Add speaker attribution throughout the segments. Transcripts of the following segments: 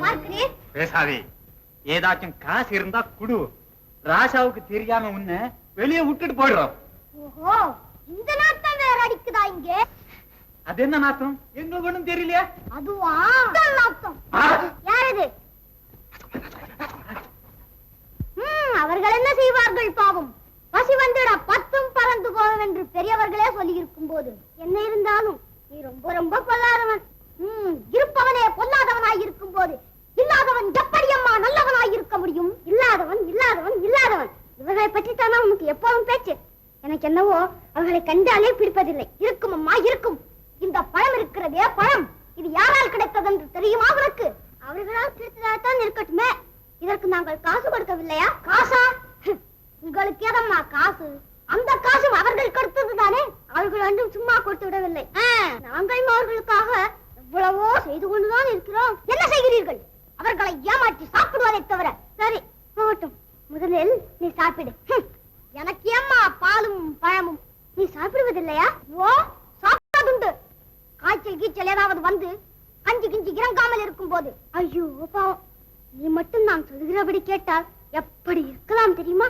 Speaker 1: பார்க்கிறேன்.
Speaker 2: பேசாதே. ஏதாச்சும் காசு இருந்தா குடு. ராசாவுக்கு தெரியாம உன்னை வெளியே விட்டுட்டு போயிடுறோம்.
Speaker 1: ஓஹோ, இந்த நாட்டம் வேற அடிக்குதா இங்க?
Speaker 2: அது என்ன நாத்தம்? எங்களுக்கு ஒண்ணும் தெரியலையா?
Speaker 1: அதுவா நாத்தம். யாரது? அவர்கள் என்ன செய்வார்கள் பாவம்? பசி வந்துட பத்தும் பறந்து போகும் என்று பெரியவர்களே சொல்லி இருக்கும் போது என்ன இருந்தாலும் நீ ரொம்ப ரொம்ப பொல்லாதவன். இருப்பவனே பொல்லாதவனாய் இருக்கும் போது இல்லாதவன் எப்படி அம்மா நல்லவனாய் இருக்க முடியும்? இல்லாதவன் இல்லாதவன் இல்லாதவன் இவர்களை பற்றி தானே உனக்கு எப்போதும் பேச்சு. எனக்கு என்னவோ அவர்களை கண்டாலே பிடிப்பதில்லை. இருக்கும் அம்மா இருக்கும். இந்த பழம் இருக்கிறதே பழம், இது யாரால் கிடைத்தது என்று தெரியுமா உனக்கு? அவர்களால் கிடைத்ததால்தான் இருக்கட்டுமே. இதற்கு நாங்கள் காசு கொடுக்கவில்லையா? காசா? உங்களுக்கு ஏதம்மா காசு? அந்த காசும் அவர்கள் கொடுத்தது தானே. அவர்கள் ஒன்றும் சும்மா கொடுத்து விடவில்லை. நாங்கள் அவர்களுக்காக எவ்வளவோ செய்து கொண்டுதான் இருக்கிறோம். என்ன செய்கிறீர்கள்? அவர்களை ஏமாற்றி சாப்பிடுவதை தவிர. சரி போகட்டும், முதலில் நீ சாப்பிடு. எனக்கு ஏம்மா பாலும் பழமும்? நீ சாப்பிடுவதில்லையா? ஓ, சாப்பிடாதுண்டு. காய்ச்சல் கீச்சல் ஏதாவது வந்து கஞ்சி கிஞ்சி இறங்காமல் இருக்கும் போது ஐயோ பாவம். நீ மட்டும் நான் சொல்கிறபடி கேட்டால் எப்படி இருக்கலாம் தெரியுமா?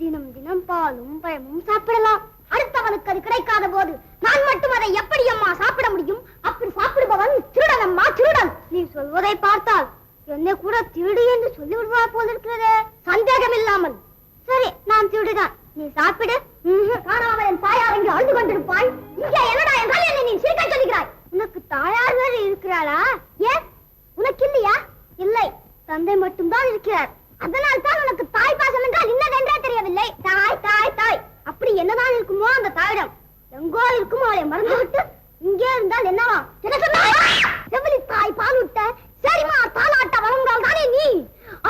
Speaker 1: தினம் தினம் பாலும் பழமும் சாப்பிடலாம். அடுத்தவனுக்கு அது கிடைக்காத போது நான் மட்டும் அதை எப்படி அம்மா சாப்பிட முடியும்? அப்படி சாப்பிடுபவன் திருடன் அம்மா, திருடன். நீ சொல்வதை பார்த்தால் என்னை கூட திருடு என்று சொல்லி விடுவார் போல இருக்கிறதே. சந்தேகம் இல்லாமல். சரி, நான் திருடுதான். நீ சாப்பிடு. காணாமல் என் தாயார் இங்கே அழுது கொண்டிருப்பாள். இங்கே என்னடா என்றால் என்னை நீ சிரிக்க சொல்லுகிறாய். உனக்கு தாயார் வேறு இருக்கிறாளா? ஏன் உனக்கு இல்லையா? இல்லை, தந்தை மட்டும்தான் இருக்கிறார். அதனால் தான் உனக்கு தாய் பாசம் என்றால் இன்னதென்றே தெரியவில்லை. தாய் தாய் தாய் அப்படி என்னதான் இருக்குமோ அந்த தாயிடம். எங்கோ இருக்குமோ அவளை மறந்துவிட்டு இங்கே இருந்தால் என்னவா? செவிலி தாய் பாலூட்ட சரிமா தாலாட்ட வளர்ந்தால் தானே நீ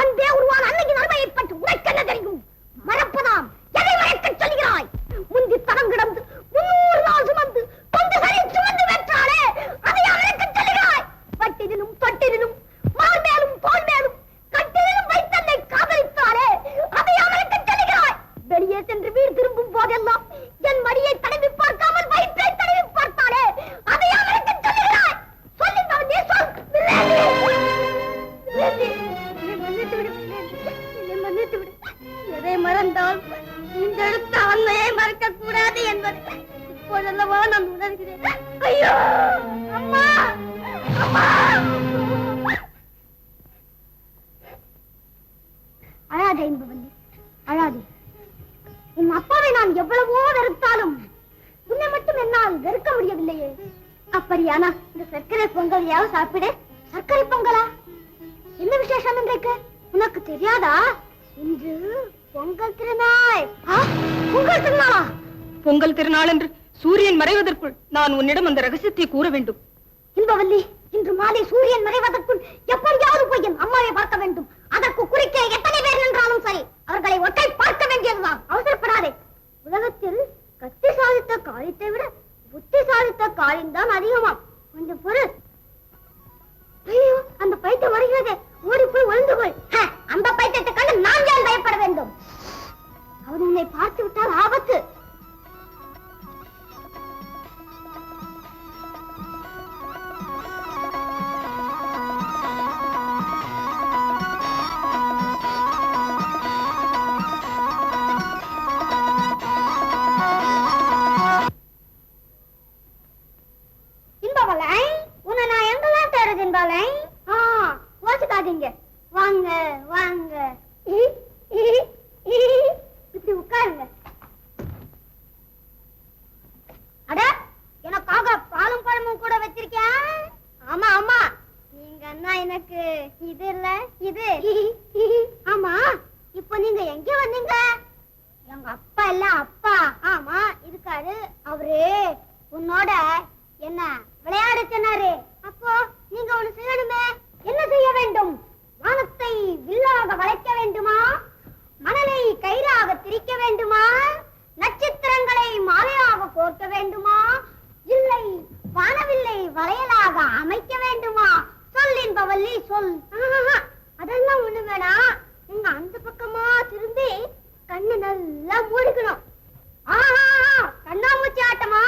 Speaker 1: அன்பே உருவான அன்னைக்கு நன்மையை பற்றி உனக்கு என்ன தெரியும்? மறப்பதாம். எதை மறைக்க சொல்கிறாய்? முந்தி தரம் கிடந்து 300 நாள் சுமந்து கொண்டு சரி சுமந்து வெற்றாலே அதை அவருக்கு சொல்கிறாய். பட்டினும் தொட்டினும் மால் மேலும் தோல் மேலும் கட்டிலும் வைத்தன்னை காதலித்தாரே அதை அவருக்கு சொல்கிறாய். வெளியே சென்று வீடு திரும்பும் போதெல்லாம் என் மடியை தடவி பார்க்காமல் வயிற்றை தடவி பார்த்தாலே அதை அவருக்கு சொல்கிறாய். சொல்லுங்கள் நீ சொல். எதை மறந்தால் இந்த எழுத்த அன்னையை மறக்க கூடாது என்பது இப்போதல்லவா நான் உணர்கிறேன். ஐயோ அம்மா, அம்மா. அழாதே இன்பவல்லி, அழாதே. உன் அப்பாவை நான் எவ்வளவோ வெறுத்தாலும் உன்னை மட்டும் என்னால் வெறுக்க முடியவில்லையே. அப்படியானா இந்த சர்க்கரை பொங்கலையாவது சாப்பிடு. சர்க்கரை பொங்கலா? என்ன விசேஷம் இன்றைக்கு? உனக்கு தெரியாதா? இன்று பொங்கல் திருநாள். பொங்கல் திருநாளா?
Speaker 3: பொங்கல் திருநாள் என்று சூரியன் மறைவதற்குள் நான் உன்னிடம் அந்த ரகசியத்தை கூற வேண்டும்.
Speaker 1: இன்பவல்லி, இன்று மாலை சூரியன் மறைவதற்குள் எப்படியாவது போய் என் அம்மாவை பார்க்க வேண்டும். அதற்கு குறிக்க எத்தனை பேர் நின்றாலும் சரி, அவர்களை ஒற்றை பார்க்க வேண்டியதுதான். அவசரப்படாதே. உலகத்தில் கத்தி சாதித்த காரியத்தை விட புத்தி சாதித்த காரியம் தான் அதிகமாம். கொஞ்சம் பொறு. ஐயோ, அந்த பைத்தியம் வருகிறது. ஓடி போய் ஒளிந்து கொள். அந்த பைத்தியத்தை கண்டு நான் ஏன் பயப்பட வேண்டும்? அவர் உன்னை பார்த்து விட்டால் ஆபத்து. இன்பவலை, உன்னை நான் எங்கெல்லாம் தேடுது இன்பவலை? யோசிக்காதீங்க. வாங்க வாங்க, இப்படி உட்காருங்க. அட, எனக்காக பாலும் பழமும் கூட வச்சிருக்கியா? ஆமா ஆமா, நீங்க என்ன எனக்கு இது இல்ல இது. ஆமா, இப்ப நீங்க எங்க வந்தீங்க? எங்க அப்பா இல்ல அப்பா. ஆமா இருக்காரு. அவரு உன்னோட என்ன விளையாட சொன்னாரு. அப்போ நீங்க ஒண்ணு செய்யணுமே. என்ன செய்ய வேண்டும்? வானத்தை வில்லாக வளைக்க வேண்டுமா? மணலை கயிறாக திரிக்க வேண்டுமா? நட்சத்திரங்களை மாலையாக கோர்க்க வேண்டுமா? இல்லை வானவில்லை வளையலாக அமைக்க வேண்டுமா? சொல் இன்பவல்லி சொல். அதெல்லாம் ஒண்ணு வேணாம். நீங்க அந்த பக்கமா திரும்பி கண்ணு நல்லா மூடிக்கணும். கண்ணாமூச்சி ஆட்டமா?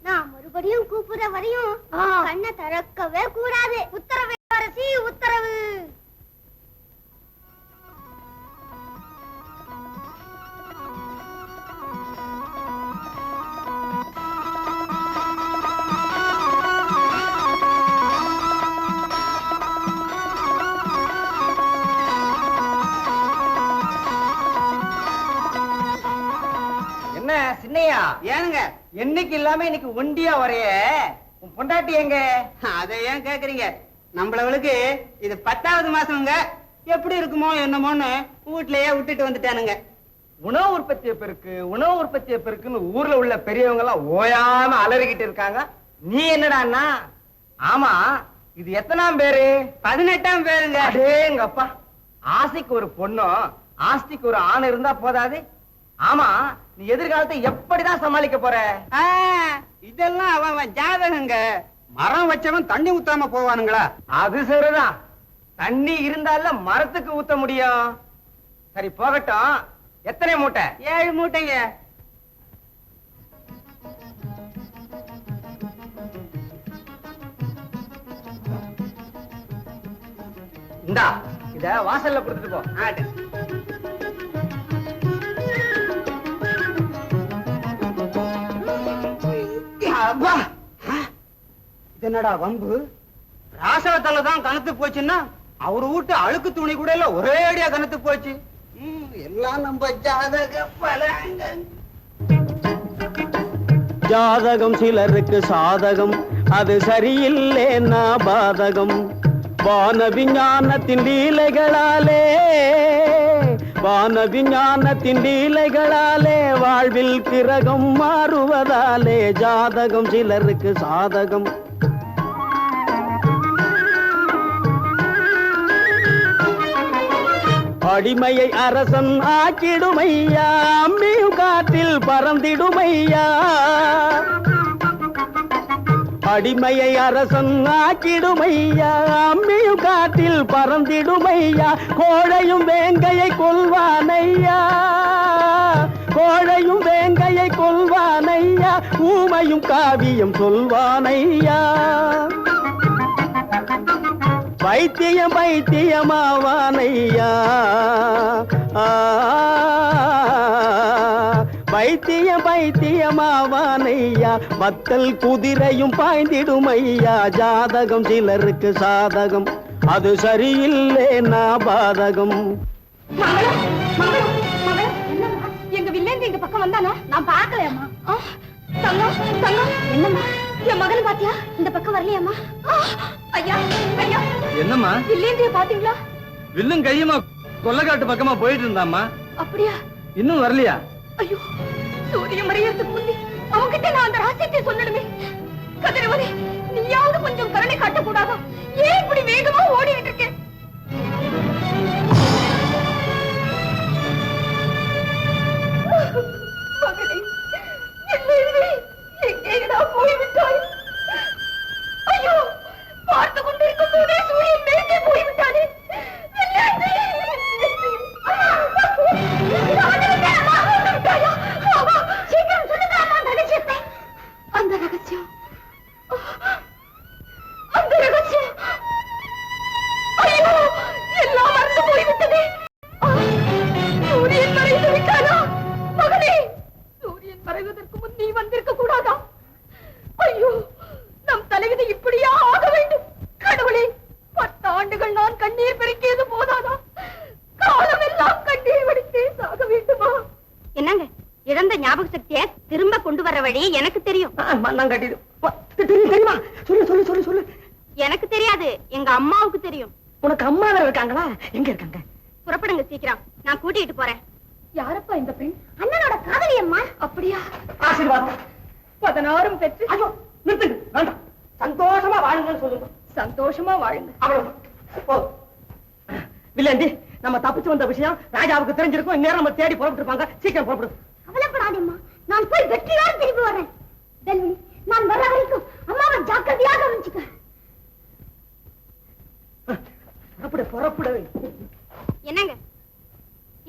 Speaker 1: நான் மறுபடியும் கூப்பிடுற வரையும் கண்ணை திறக்கவே கூடாது. உத்தரவு அரசி, உத்தரவு.
Speaker 4: என்ன சின்னையா? ஏனுங்க என்னைக்கு இல்லாம இன்னைக்கு ஒண்டியா வரைய? உன் பொண்டாட்டி எங்க?
Speaker 5: அதை ஏன் கேக்குறீங்க? நம்மளவளுக்கு இது 10வது மாசம்ங்க. எப்படி இருக்குமோ என்னமோன்னு வீட்லயே விட்டுட்டு வந்துட்டானுங்க.
Speaker 4: உணவு உற்பத்தியை பெருக்கு, உணவு உற்பத்தியை பெருக்குன்னு ஊர்ல உள்ள பெரியவங்க எல்லாம் ஓயாம அலறிக்கிட்டு இருக்காங்க. நீ என்னடான்னா? ஆமா, இது எத்தனாம் பேரு?
Speaker 5: 18ஆம் பேருங்க.
Speaker 4: அடேங்க அப்பா, ஆசைக்கு ஒரு பொண்ணும் ஆஸ்திக்கு ஒரு ஆண் இருந்தா போதாது? ஆமா, நீ எதிர்காலத்தை எப்படிதான் சமாளிக்க போற?
Speaker 5: ஆ, இதெல்லாம் அவன் ஜாதகங்க. மரம் வச்சவன் தண்ணி ஊத்தாம போவானுங்களா?
Speaker 4: அது சரிதான், தண்ணி இருந்தால மரத்துக்கு ஊத்த முடியும். சரி போகட்டும், எத்தனை மூட்டை?
Speaker 5: 7 மூட்டைங்க.
Speaker 4: இந்தா, இத வாசல்ல கொடுத்துட்டு போ.
Speaker 5: ஆட்டு. அப்பா, இது என்னடா வம்பு? ராசவத்தல தான் கனத்து போச்சுன்னா அவரு வீட்டு அழுக்கு துணி கூட இல்ல, ஒரே அடியா கனத்து போச்சு. எல்லாம் நம்ம ஜாதக பலங்க.
Speaker 6: ஜாதகம் சிலருக்கு சாதகம், அது சரியில்லைன்னா பாதகம். வான விஞ்ஞானத்தின் லீலைகளாலே, வான விஞ்ஞானத்தின் லீலைகளாலே வாழ்வில் கிரகம் மாறுவதாலே ஜாதகம் சிலருக்கு சாதகம். அடிமையை அரசன் ஆக்கிடுமையா, அம்மியும் காற்றில் பறந்திடுமையா. அடிமையை அரசன் ஆக்கிடுமையா, அம்மியும் காற்றில் பறந்திடுமையா. கோழையும் வேங்கையை கொல்வானையா, கோழையும் வேங்கையை கொல்வானையா. ஊமையும் காவியம் சொல்வானையா. வைத்தியம் வைத்தியமாவானையா, வைத்தியம் வைத்தியமாவானையா. வத்தல் குதிரையும் பாய்ந்திடுமையா. ஜாதகம் சிலருக்கு சாதகம், அது சரியில்லைன்னா பாதகம்.
Speaker 3: மங்களம், மங்களம், மங்களம், என்னம்மா? எங்க வில்லேந்து எங்க பக்கம் வந்தானா?
Speaker 1: நான் பாக்கலையம்மா.
Speaker 3: தங்கம், தங்கம்,
Speaker 1: என்னம்மா?
Speaker 3: என் மகன் பாத்தியா?
Speaker 1: இந்த பக்கம் வரலையம்மா?
Speaker 3: ஐயா, ஐயா,
Speaker 4: என்னம்மா?
Speaker 3: வில்லேந்திய பாத்தீங்களா?
Speaker 4: வில்லும் கையுமா கொல்லக்காட்டு பக்கமா போயிட்டு இருந்தாமா?
Speaker 3: அப்படியா?
Speaker 4: இன்னும் வரலையா?
Speaker 3: ஐயோ, சூரியன் மறையறதுக்கு முந்தி அவன்கிட்ட நான் அந்த ரகசியத்தை சொல்லணுமே. கதிரவனே, நீயாவது கொஞ்சம் கருணை காட்டக்கூடாதா? ஏன் இப்படி வேகமா ஓடிட்டு இருக்கேன்? மகனே, என்னை எங்கேடா போய்விட்டாய்? ஐயோ, பார்த்து கொண்டிருக்கும் போதே சூரியன் மேலே போய்விட்டானே.
Speaker 1: சீக்கிரம் சொல்லுங்க அந்த ரகசியத்தை.
Speaker 3: அந்த ரகசியம், அந்த ரகசியம், ஐயோ, எல்லாம் மறந்து போய்விட்டதே. சூரியன் மறைந்து விட்டானா? மகனே, சூரியன் மறைவதற்கு முன் நீ வந்திருக்க கூடாதா? ஐயோ, நம் தலைவிதி இப்படியா ஆக வேண்டும்? கடவுளே, 10 ஆண்டுகள் நான் கண்ணீர் பெருக்கியது போதாதா? காலமெல்லாம் கண்ணீர் வடித்தே சாக வேண்டுமா?
Speaker 1: என்னங்க, இழந்த ஞாபக சக்தியை திரும்ப கொண்டு வர வழி எனக்கு தெரியும்.
Speaker 4: தெரியுமா? சொல்லு சொல்லு சொல்லு சொல்லு.
Speaker 1: எனக்கு தெரியாது, எங்க அம்மாவுக்கு தெரியும்.
Speaker 4: உனக்கு அம்மா வேற இருக்காங்களா? எங்க இருக்காங்க?
Speaker 1: புறப்படுங்க சீக்கிரம், நான் கூட்டிட்டு போறேன்.
Speaker 3: யாரப்பா இந்த பெண்?
Speaker 1: அண்ணனோட காதலி அம்மா.
Speaker 3: அப்படியா?
Speaker 4: ஆசீர்வாதம்.
Speaker 3: 16 பெற்று
Speaker 4: ஐயோ, நிறுத்துங்க, வேண்டாம். சந்தோஷமா வாழுங்கன்னு சொல்லுங்க.
Speaker 3: சந்தோஷமா வாழுங்க.
Speaker 4: அவ்வளவு. வில்லேந்தி, நம்ம தப்பிச்சு வந்த விஷயம் ராஜாவுக்கு தெரிஞ்சிருக்கும். இந்நேரம் நம்ம தேடி புறப்பட்டு இருப்பாங்க. சீக்கிரம் புறப்படு.
Speaker 1: கவலைப்படாதேம்மா, நான் போய் வெற்றியோடு திரும்பி வரேன். டெல்லி, நான் வர வரைக்கும் அம்மாவை ஜாக்கிரதையாக கவனிச்சுக்க.
Speaker 4: புறப்படு புறப்படு.
Speaker 1: என்னங்க,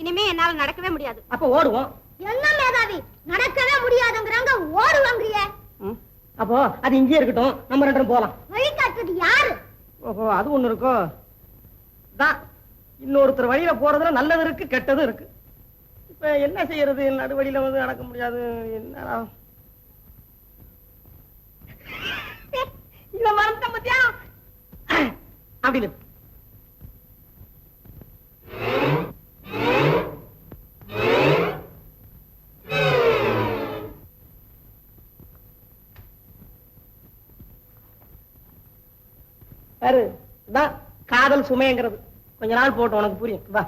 Speaker 1: இனிமே என்னால நடக்கவே முடியாது.
Speaker 4: அப்ப ஓடுவோம்.
Speaker 1: என்ன மேதாவி, நடக்கவே முடியாதுங்கறாங்க, ஓடுவாங்கறியே.
Speaker 4: அப்போ அது இங்கே இருக்கட்டும், நம்ம 2 பேரும் போலாம்.
Speaker 1: வழிகாட்டுறது யாரு?
Speaker 4: ஓஹோ, அது ஒண்ணு இருக்கோ. தான் இன்னொருத்தர் வழியில போறதுல நல்லது இருக்கு, கெட்டதும் இருக்கு. இப்ப என்ன செய்யறது? நடுவழியில வந்து நடக்க முடியாது. என்னடா இத மறந்துட்ட பத்தியா? அப்படி இல்லை. பாரு, தான் காதல் சுமைங்கிறது. கொஞ்ச நாள் போட்டு உனக்கு புரியும். வா.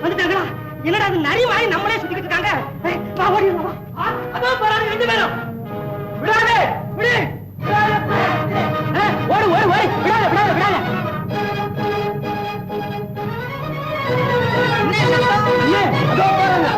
Speaker 4: வந்துட்டாங்களா? என்னடா அது நரி மாதிரி நம்மளே சுத்திக்கிட்டு இருக்காங்க. வா, ஓடிடலாம், வா. அதோ போறாங்க 2 பேரும். விடாதே, விடு. ஓடு ஓடு ஓடு, விடாத விடாத விடாத. அதோ போறாங்க.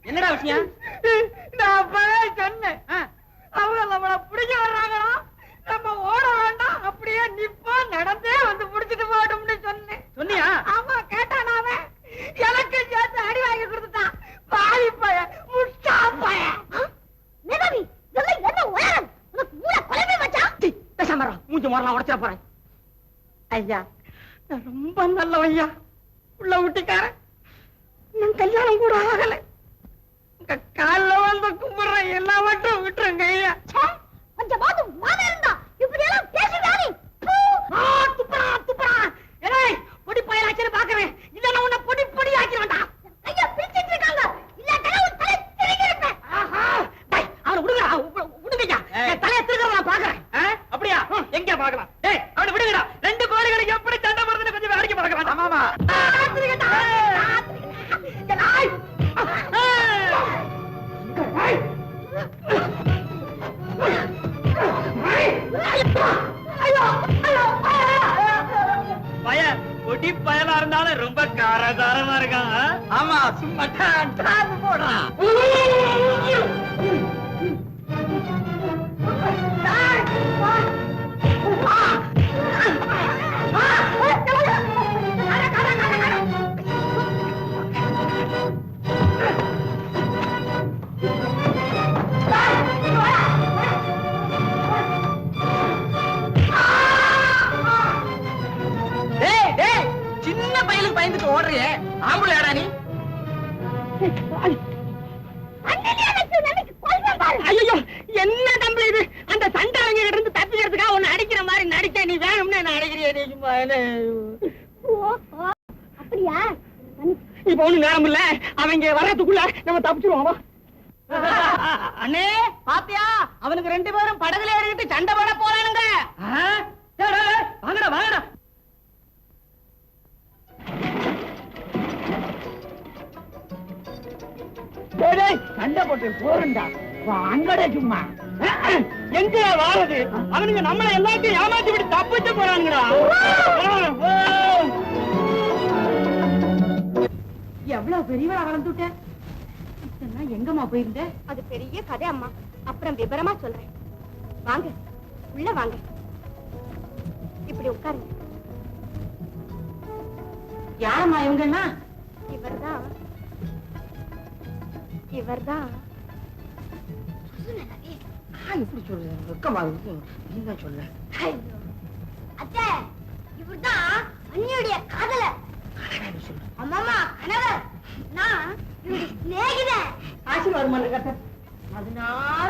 Speaker 3: என்னடா விஷயம்?
Speaker 4: நான் அப்பவே சொன்னேன், அவங்க நம்மள பிடிக்க வர்றாங்களா, நம்ம ஓட வேண்டாம், அப்படியே நிப்போம், நடந்தே வந்து பிடிச்சிட்டு போட்டோம்னு சொன்னேன்.
Speaker 3: சொன்னியா?
Speaker 4: ஆமா, கேட்டான். அவன் எனக்கு சேர்த்து அடி வாங்கி கொடுத்துட்டான். பாவி பய, முட்டா பய.
Speaker 1: மேதாவி, இதெல்லாம் என்ன உயரம்? உனக்கு மூளை குழம்பி வச்சான்.
Speaker 4: பேசாம மூஞ்சி மரலாம் உடச்சிட போறேன். ஐயா, நான் ரொம்ப நல்லவன் ஐயா, உள்ள ஊட்டிக்காரன். நான் கல்யாணம் கூட ஆகல. உங்க கால்ல வந்து கும்பிடுறேன், எல்லாம் மட்டும் விட்டுருங்க ஐயா.
Speaker 1: கொஞ்சமாவது மாத இருந்தா இப்படி எல்லாம் பேசுவானே.
Speaker 4: துப்புறா துப்புறா. ஏய், பொடி பயலாச்சுன்னு பாக்குறேன். இல்லன்னா உன்னை பொடி பொடி ஆக்கி வேண்டாம்.
Speaker 1: கைய பிடிச்சிட்டு இருக்காங்க. இல்ல கடவுள் தலை திருகிருப்பேன்.
Speaker 4: ஆஹா, டேய் அவனை விடுங்கடா, விடுங்கய்யா. தலையை திருகிறத நான் பாக்குறேன்.
Speaker 3: அப்படியா? எங்க பாக்கலாம்? டேய், அவனை விடுங்கடா. 2 கோழிகளுக்கு எப்படி சண்டை போடுறதுன்னு கொஞ்சம் வேடிக்கை பார்க்கலாம்.
Speaker 2: ஆமாமா.
Speaker 4: திருகடா. ஐயோ
Speaker 2: பொடி பயலா இருந்தாலும் ரொம்ப காரகாரமா இருக்கான். ஆமா, சும்மா போடுறான்.
Speaker 4: சின்ன பையலுக்கு பயந்துட்டு ஓடுறியே, ஆம்பளையாடா நீ? ஐயோ, என்ன தம்பி இது? அந்த சண்டாங்க இருந்து தப்பிக்கிறதுக்காக உன்னை அடிக்கிற மாதிரி நடிக்க நீ வேணும்னு என்ன அடிக்கிறிய?
Speaker 1: அப்படியா?
Speaker 4: இப்ப ஒண்ணு நேரம் இல்ல, அவங்க வர்றதுக்குள்ள நம்ம தப்பிச்சிருவோம். அண்ணே பாத்தியா, அவனுக்கு 2 பேரும் படகுல ஏறிக்கிட்டு சண்டை போட போறானுங்க.
Speaker 2: வாங்கடா வாங்கடா.
Speaker 4: சண்டை போட்டு போறண்டா, அங்கட சும்மா எங்க வாரது? அவனுங்க நம்மளை எல்லாத்தையும் ஏமாத்தி விட்டு தப்பிச்சு போறானுங்கடா. எவ்வளவு பெரியவளா வளர்ந்துட்ட, எங்கம்மா போயிருந்த?
Speaker 3: அது பெரிய கதை அம்மா, அப்புறம் விவரமா சொல்றேன். வாங்க உள்ள வாங்க, இப்படி உட்காருங்க.
Speaker 4: யாரம்மா இவங்கன்னா?
Speaker 3: இவர்தான் இவர்தான்.
Speaker 4: இப்படி சொல்லு, வெக்கமா இருக்கு. நீங்க சொல்ல.
Speaker 1: அத்தை, இவர்தான் அண்ணியுடைய காதலர். அம்மாமா கணவர், நான் இவருடைய சிநேகிதன்.
Speaker 4: ஆசீர்வாதம் பண்ண கட்ட. அதனால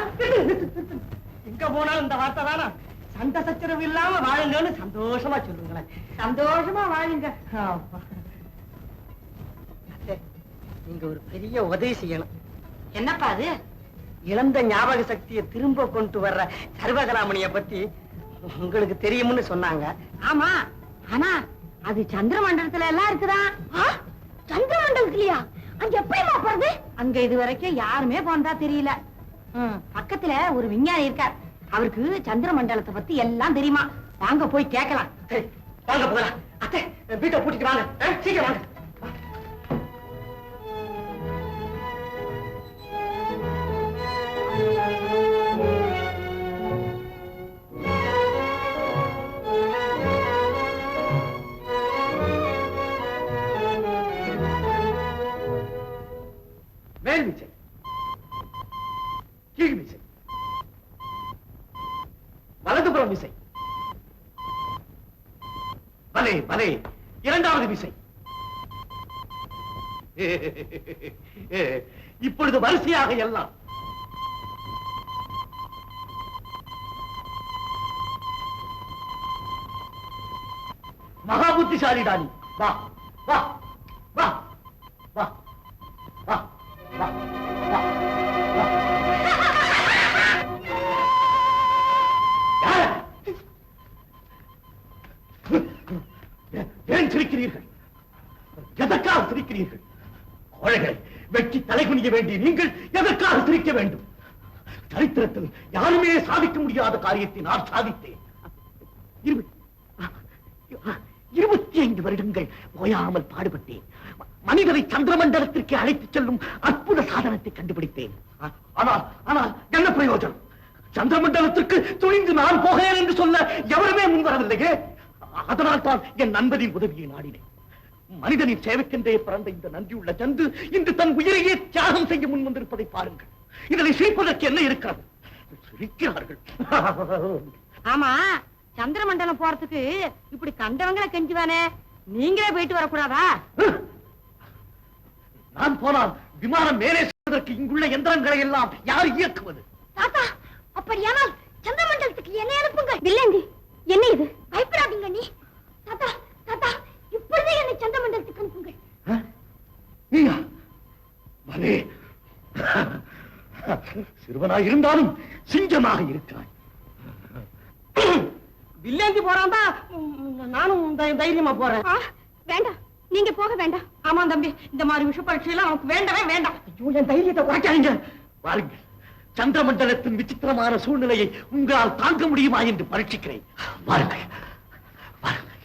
Speaker 4: எங்க போனாலும் இந்த வார்த்தை தானா? சண்டை சச்சரவு இல்லாம வாழுங்கன்னு சந்தோஷமா சொல்லுங்களேன். சந்தோஷமா வாழுங்க. அத்தை, நீங்க ஒரு பெரிய உதவி செய்யணும். என்னப்பா அது? இழந்த ஞாபக சக்தியை திரும்ப கொண்டு வர்ற சர்வகலாமணிய பத்தி உங்களுக்கு தெரியும்னு சொன்னாங்க. ஆமா, ஆனா அது சந்திர மண்டலத்துல எல்லாம் இருக்குதா?
Speaker 1: சந்திர மண்டலத்திலயா? அங்க எப்படிமா போறது?
Speaker 4: அங்க இது வரைக்கும் யாருமே போனதா தெரியல. பக்கத்துல ஒரு விஞ்ஞானி இருக்கார், அவருக்கு சந்திர மண்டலத்தை பத்தி எல்லாம் தெரியுமா. வாங்க போய் கேட்கலாம். வாங்க போகலாம். அத்தை, வீட்டை பூட்டிட்டு வாங்க, சீக்கிரம் வாங்க.
Speaker 6: மேல் விசை, கீழ் விசை, வலதுபுறம் விசை, பலே பலே, இரண்டாவது விசை. இப்பொழுது வரிசையாக எல்லாம். மகா புத்திசாலிடானி, வா வா வா வா வா வா வா வா. ஏன் சிரிக்கிறீர்கள்? எதற்காக சிரிக்கிறீர்கள்? கோழைகளை வெட்டி தலைகுனிய வேண்டிய நீங்கள் எதற்காக சிரிக்க வேண்டும்? சரித்திரத்தில் யாருமே சாதிக்க முடியாத காரியத்தை நான் சாதித்தேன். 25 வருடங்கள் ஓயாமல் பாடுபட்டேன். மனிதரை சந்திரமண்டலத்திற்கு அழைத்துச் செல்லும் அற்புத சாதனத்தை கண்டுபிடித்தேன். ஆனால் என்ன பிரயோஜனம்? சந்திரமண்டலத்திற்கு துணிந்து நான் போகிறேன் என்று சொல்ல எவருமே முன்வரவில்லையே. அதனால் தான் என் நண்பரின் உதவியை நாடினேன். மனிதனின் சேவைக்கென்றே பிறந்த இந்த நன்றியுள்ள ஜந்து இன்று தன் உயிரையே தியாகம் செய்ய முன் வந்திருப்பதை பாருங்கள். இதனை சிரிப்பதற்கு என்ன இருக்கிறது? சிரிக்கிறார்கள்.
Speaker 4: ஆமா, சந்திர மண்டலம் போறதுக்கு இப்படி கண்டவங்களை கெஞ்சுவானே, நீங்களே போயிட்டு வரக்கூடாதா?
Speaker 6: நான் போனால் விமானம் மேலே செல்வதற்கு இங்குள்ள எந்திரங்களை எல்லாம் யார் இயக்குவது?
Speaker 1: தாத்தா, அப்படியானால் சந்திர மண்டலத்துக்கு என்ன அனுப்புங்கள். வில்லந்தி, என்ன இது? பயப்படாதீங்க நீ. தாத்தா தாத்தா, இப்பொழுதே என்னை சந்திர மண்டலத்துக்கு அனுப்புங்கள்.
Speaker 6: நீயா? பலே, சிறுவனாய் இருந்தாலும் சிங்கமாக இருக்கிறாய்.
Speaker 4: வில்லேந்தி போறான் தான் நானும் தைரியமா போறேன்.
Speaker 3: வேண்டாம், நீங்க போக வேண்டாம்.
Speaker 4: ஆமா தம்பி, இந்த மாதிரி விஷ பரீட்சை எல்லாம் அவனுக்கு வேண்டவே வேண்டாம்.
Speaker 6: ஐயோ, என் தைரியத்தை குறைக்காதீங்க. பாருங்கள், சந்திரமண்டலத்தின் விசித்திரமான சூழ்நிலையை உங்களால் தாங்க முடியுமா என்று பரீட்சிக்கிறேன். பாருங்கள் பாருங்கள்.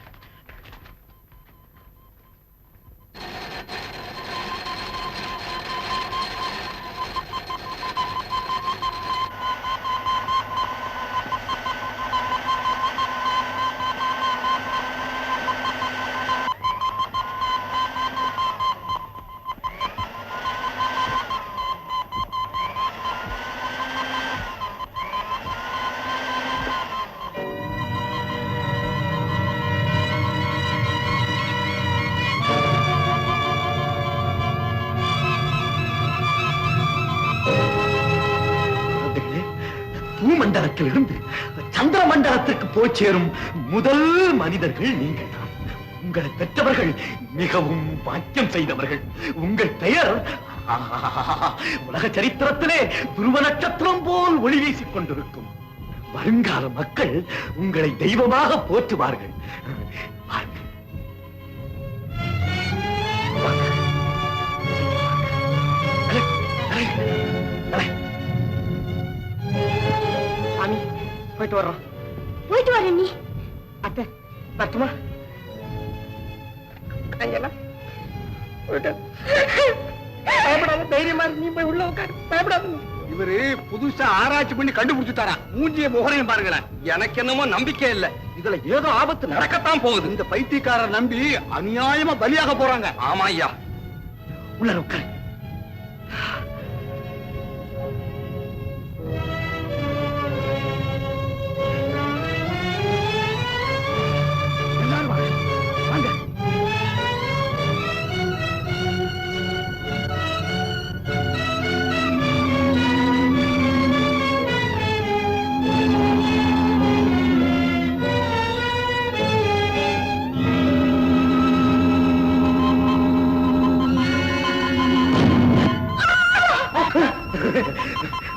Speaker 6: மண்டலத்திலிருந்து சந்திர மண்டலத்திற்கு போய் சேரும் முதல் மனிதர்கள் நீங்கள் தான். உங்களை பெற்றவர்கள் மிகவும் பாக்கியம் செய்தவர்கள். உங்கள் பெயர் உலக சரித்திரத்திலே துருவ நட்சத்திரம் போல் ஒளி வீசிக் கொண்டிருக்கும். வருங்கால மக்கள் உங்களை தெய்வமாக போற்றுவார்கள். வாருங்கள். வாங்க.
Speaker 4: சாமி போயிட்டு வர்றோம்.
Speaker 1: போயிட்டு வரேன் நீ.
Speaker 4: அத்தை பத்துமா பயப்படாத, தைரியமா நீ போய் உள்ள உட்காரு. பயப்படாத.
Speaker 5: இவரு புதுசா ஆராய்ச்சி பண்ணி கண்டுபிடிச்சுட்டாரா. மூஞ்சிய முகரையும் பாருங்களேன். எனக்கு என்னமோ நம்பிக்கை இல்ல. இதுல ஏதோ ஆபத்து நடக்கத்தான் போகுது. இந்த பைத்தியக்காரர் நம்பி அநியாயமா பலியாக போறாங்க. ஆமா ஐயா.
Speaker 6: உள்ள உட்காரு. எல்லாரும் வாங்க. வாங்க.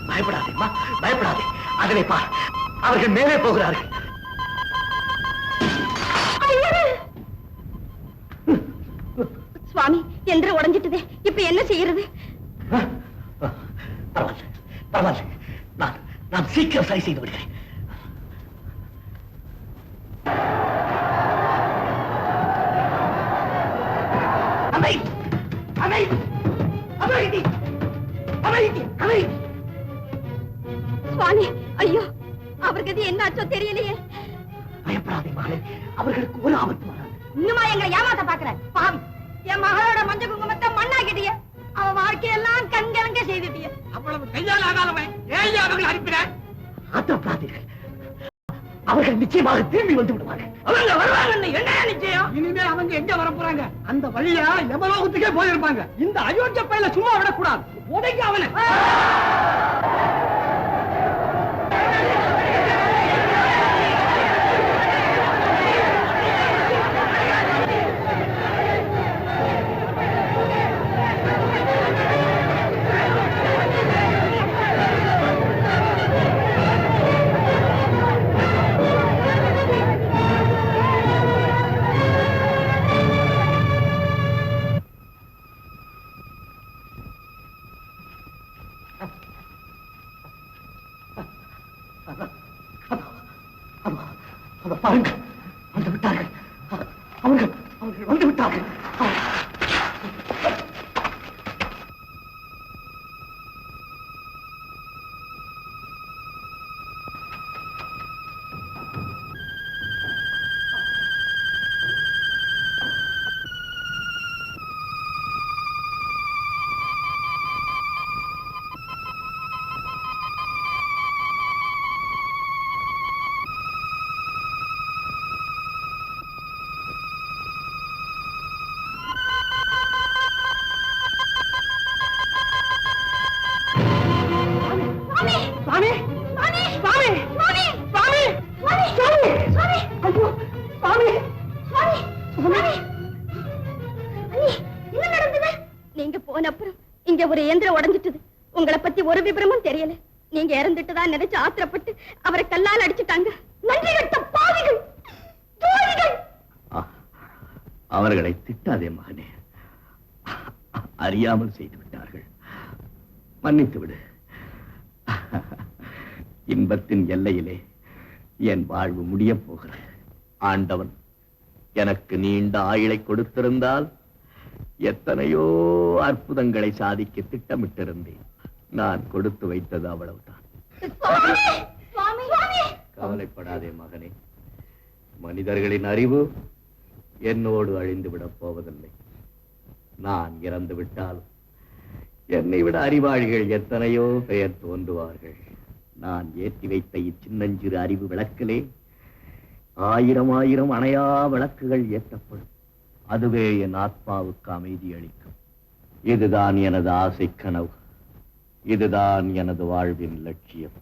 Speaker 6: பயப்படாதேம்மா, பயப்படாதே. அதனை பார், அவர்கள் மேலே போகிறார்கள்.
Speaker 3: சுவாமி என்று உடைஞ்சிட்டதே, இப்ப என்ன செய்யறது?
Speaker 6: பரவாயில்ல, பரவாயில்ல. நான் சீக்கிரம் சரி செய்து விடுகிறேன். அமைதி, அமைதி, அமைதி, அமைதி, அமைதி.
Speaker 3: சுவாமி, ஐயோ, அவருக்கு என்னாச்சோ தெரியலையே.
Speaker 6: பயப்படாதே மகளே, அவர்களுக்கு ஒரு ஆபத்து வராது.
Speaker 3: இன்னுமா எங்களை ஏமாத்த பாக்குற பாவி? என் மகளோட மஞ்ச குங்குமத்தை மண்ணாக்கிட்டிய, அவ வாழ்க்கையெல்லாம் கண்கலங்க செய்துட்டிய.
Speaker 4: அவ்வளவு கையால் ஆகாதவன் ஏன் அவர்கள் அனுப்பின?
Speaker 6: ஆத்திரப்படாதீர்கள், அவர்கள் நிச்சயமாக திரும்பி வந்து விடுவார்கள்.
Speaker 4: அவங்க வருவாங்கன்னு என்ன நிச்சயம்? இனிமே அவங்க எங்க வர போறாங்க? அந்த வழியா யமலோகத்துக்கே போயிருப்பாங்க. இந்த அயோக்கிய பையல சும்மா விடக்கூடாது. உதைக்க அவனை.
Speaker 6: பாருங்கள், வந்து விட்டார்கள். அவர்கள் வந்து விட்டார்கள்.
Speaker 3: நீங்க போன அப்புறம் இங்க ஒரு இயந்திரம் உடைஞ்சிட்டது. உங்களை பத்தி ஒரு விபரமும் தெரியல. நீங்க இறந்துட்டுதான் நினைச்சு ஆத்திரப்பட்டு அவரை கல்லால் அடிச்சுட்டாங்க. நன்றி கட்ட பாவிகள், துரோகிகள்.
Speaker 6: அவர்களை திட்டாதே மகனே, அறியாமல் செய்து விட்டார்கள். மன்னித்து விடு. இன்பத்தின் எல்லையிலே என் வாழ்வு முடியப் போகிறது. ஆண்டவன் எனக்கு நீண்ட ஆயுளை கொடுத்திருந்தால் எத்தனையோ அற்புதங்களை சாதிக்க திட்டமிட்டிருந்தேன். நான் கொடுத்து வைத்தது அவ்வளவுதான். கவலைப்படாதே மகனே, மனிதர்களின் அறிவு என்னோடு அழிந்து விடப் போவதில்லை. நான் இறந்து விட்டால் என்னை விட அறிவாளிகள் எத்தனையோ பெயர் தோன்றுவார்கள். நான் ஏற்றி வைத்த இச்சின்னஞ்சிறு அறிவு விளக்கிலே ஆயிரம் ஆயிரம் அணையா விளக்குகள் ஏற்றப்படும். அதுவே என் ஆத்மாவுக்கு அமைதி அளிக்கும். இதுதான் எனது ஆசை கனவு. இதுதான் எனது வாழ்வின் லட்சியம்.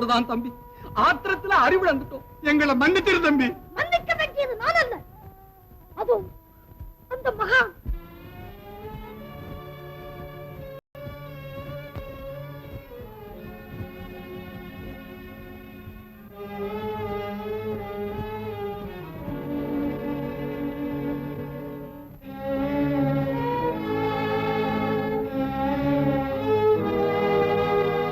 Speaker 7: அவ்வளவுதான் தம்பி. ஆத்திரத்துல அறிவிழந்துட்டோம். எங்களை மன்னிச்சிரு தம்பி.
Speaker 3: மன்னிக்க வேண்டியது நான் அல்ல, அதுவும் அந்த மகான்